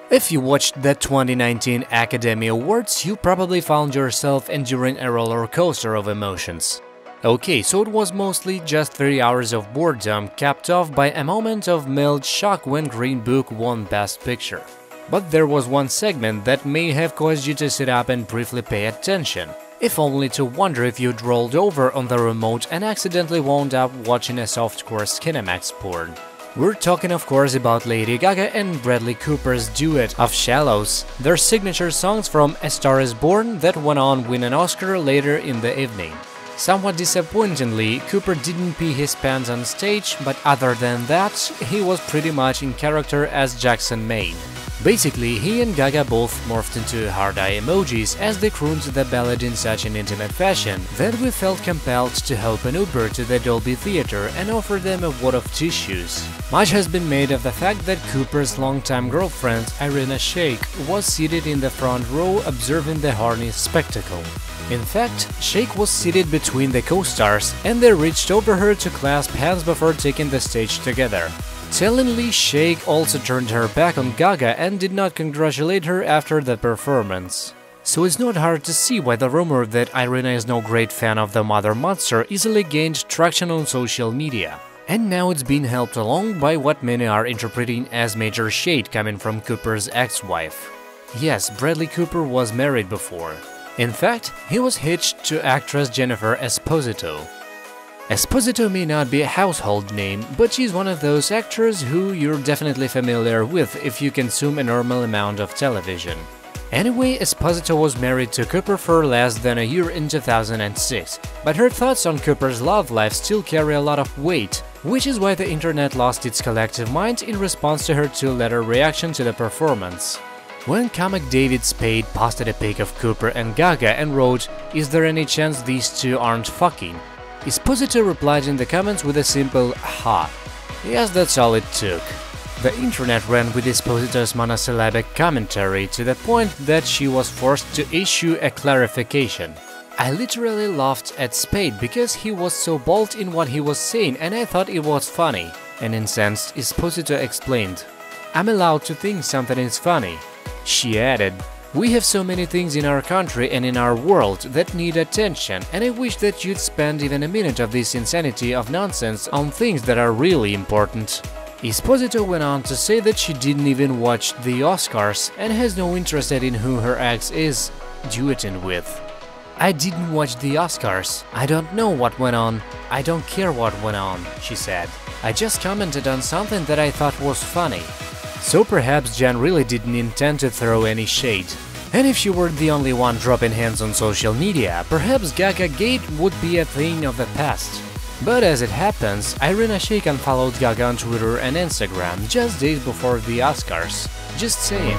If you watched the 2019 Academy Awards, you probably found yourself enduring a roller coaster of emotions. Okay, so it was mostly just 3 hours of boredom, capped off by a moment of mild shock when Green Book won Best Picture. But there was one segment that may have caused you to sit up and briefly pay attention, if only to wonder if you'd rolled over on the remote and accidentally wound up watching a softcore Skinemax porn. We're talking of course about Lady Gaga and Bradley Cooper's duet of Shallows, their signature songs from A Star Is Born that went on to win an Oscar later in the evening. Somewhat disappointingly, Cooper didn't pee his pants on stage, but other than that, he was pretty much in character as Jackson Maine. Basically, he and Gaga both morphed into hard-eye emojis as they crooned the ballad in such an intimate fashion that we felt compelled to help an Uber to the Dolby Theater and offer them a wad of tissues. Much has been made of the fact that Cooper's longtime girlfriend, Irina Shayk, was seated in the front row observing the horny spectacle. In fact, Shayk was seated between the co-stars, and they reached over her to clasp hands before taking the stage together. Tellingly, Shayk also turned her back on Gaga and did not congratulate her after the performance. So it's not hard to see why the rumor that Irina is no great fan of the mother monster easily gained traction on social media. And now it's been helped along by what many are interpreting as major shade coming from Cooper's ex-wife. Yes, Bradley Cooper was married before. In fact, he was hitched to actress Jennifer Esposito. Esposito may not be a household name, but she's one of those actors who you're definitely familiar with if you consume a normal amount of television. Anyway, Esposito was married to Cooper for less than a year in 2006, but her thoughts on Cooper's love life still carry a lot of weight, which is why the internet lost its collective mind in response to her two-letter reaction to the performance. When comic David Spade posted a pic of Cooper and Gaga and wrote, "Is there any chance these two aren't fucking?" Esposito replied in the comments with a simple "ha." Yes, that's all it took. The internet ran with Esposito's monosyllabic commentary to the point that she was forced to issue a clarification. I literally laughed at Spade because he was so bold in what he was saying and I thought it was funny. An incensed Esposito explained, "I'm allowed to think something is funny." She added, "We have so many things in our country and in our world that need attention, and I wish that you'd spend even a minute of this insanity of nonsense on things that are really important." Esposito went on to say that she didn't even watch the Oscars and has no interest in who her ex is duetting with. "I didn't watch the Oscars. I don't know what went on. I don't care what went on," she said. "I just commented on something that I thought was funny." So perhaps Jen really didn't intend to throw any shade. And if she were the only one dropping hints on social media, perhaps Gaga Gate would be a thing of the past. But as it happens, Irina Shayk unfollowed Gaga on Twitter and Instagram just days before the Oscars. Just saying.